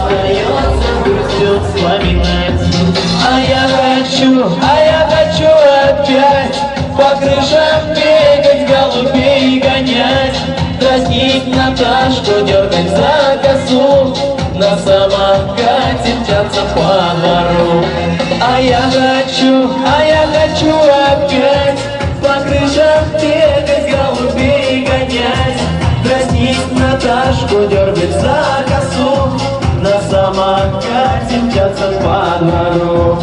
остается грустью вспоминать. А я хочу опять по крышам бегать, голубей гонять, дразнить Наташку, дергать за косу, на самокате мчаться по двору. А я хочу опять по крышам бегать, голубей гонять, дразнить Наташку, дергать за косу, на самокате мчаться по двору.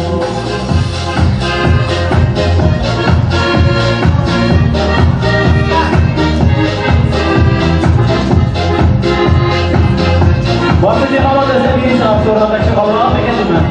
Waktu dia kalau dah sendiri sama orang tak cakap apa kan tu mah.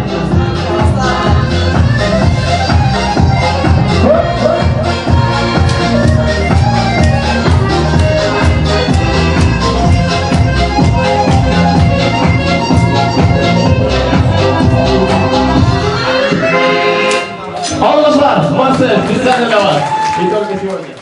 Allah, masih bisa lewat. Itu kita сегодня.